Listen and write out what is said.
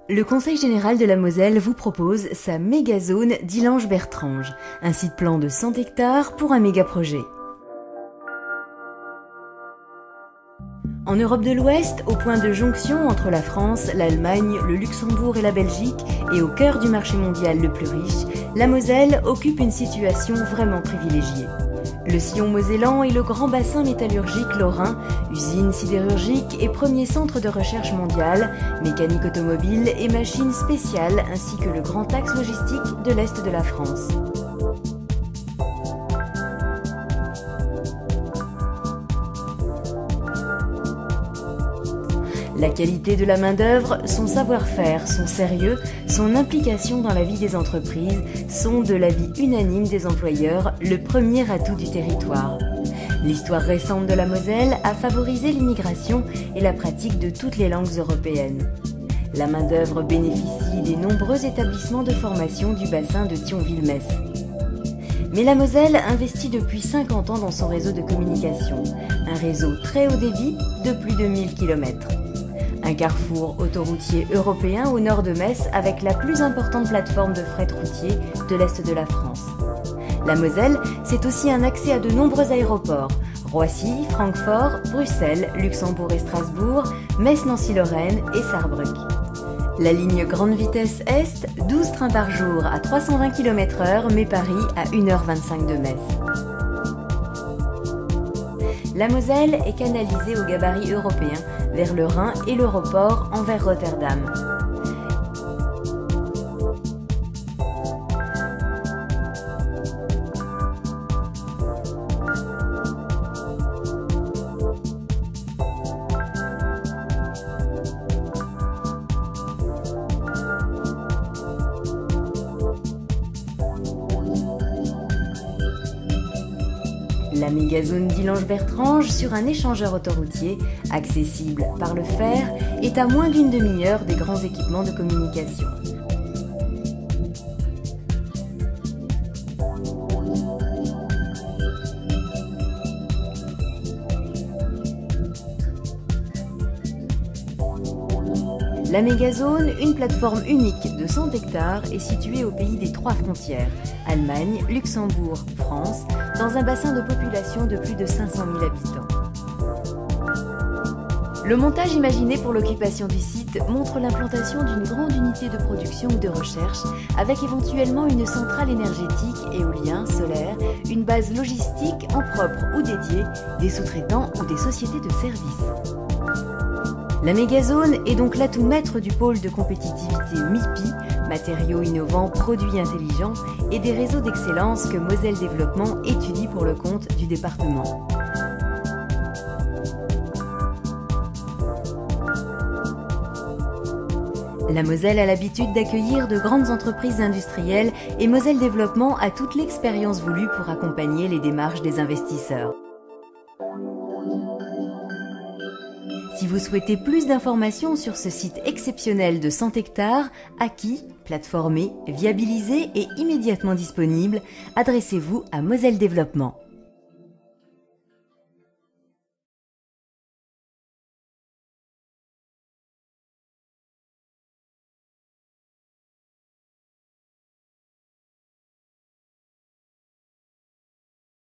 Le Conseil général de la Moselle vous propose sa méga-zone d'Illange-Bertrange, un site plan de 100 hectares pour un méga-projet. En Europe de l'Ouest, au point de jonction entre la France, l'Allemagne, le Luxembourg et la Belgique, et au cœur du marché mondial le plus riche, la Moselle occupe une situation vraiment privilégiée. Le sillon mosellan et le grand bassin métallurgique lorrain, usine sidérurgique et premier centre de recherche mondiale, mécanique automobile et machines spéciales ainsi que le grand axe logistique de l'Est de la France. La qualité de la main-d'œuvre, son savoir-faire, son sérieux, son implication dans la vie des entreprises sont, de l'avis unanime des employeurs, le premier atout du territoire. L'histoire récente de la Moselle a favorisé l'immigration et la pratique de toutes les langues européennes. La main-d'œuvre bénéficie des nombreux établissements de formation du bassin de Thionville-Metz. Mais la Moselle investit depuis 50 ans dans son réseau de communication, un réseau très haut débit de plus de 1000 km. Un carrefour autoroutier européen au nord de Metz avec la plus importante plateforme de fret routier de l'Est de la France. La Moselle, c'est aussi un accès à de nombreux aéroports, Roissy, Francfort, Bruxelles, Luxembourg et Strasbourg, Metz-Nancy-Lorraine et Sarrebruck. La ligne grande vitesse Est, 12 trains par jour à 320 km/h, met Paris à 1h25 de Metz. La Moselle est canalisée au gabarit européen vers le Rhin et l'Europort envers Rotterdam. La méga-zone d'Illange-Bertrange sur un échangeur autoroutier, accessible par le fer, est à moins d'une demi-heure des grands équipements de communication. La méga-zone, une plateforme unique de 100 hectares, est située au pays des trois frontières, Allemagne, Luxembourg, France, dans un bassin de population de plus de 500 000 habitants. Le montage imaginé pour l'occupation du site montre l'implantation d'une grande unité de production ou de recherche, avec éventuellement une centrale énergétique, éolien, solaire, une base logistique en propre ou dédiée, des sous-traitants ou des sociétés de services. La mégazone est donc l'atout maître du pôle de compétitivité MIPI, matériaux innovants, produits intelligents et des réseaux d'excellence que Moselle Développement étudie pour le compte du département. La Moselle a l'habitude d'accueillir de grandes entreprises industrielles et Moselle Développement a toute l'expérience voulue pour accompagner les démarches des investisseurs. Si vous souhaitez plus d'informations sur ce site exceptionnel de 100 hectares, acquis, plateformé, viabilisé et immédiatement disponible, adressez-vous à Moselle Développement.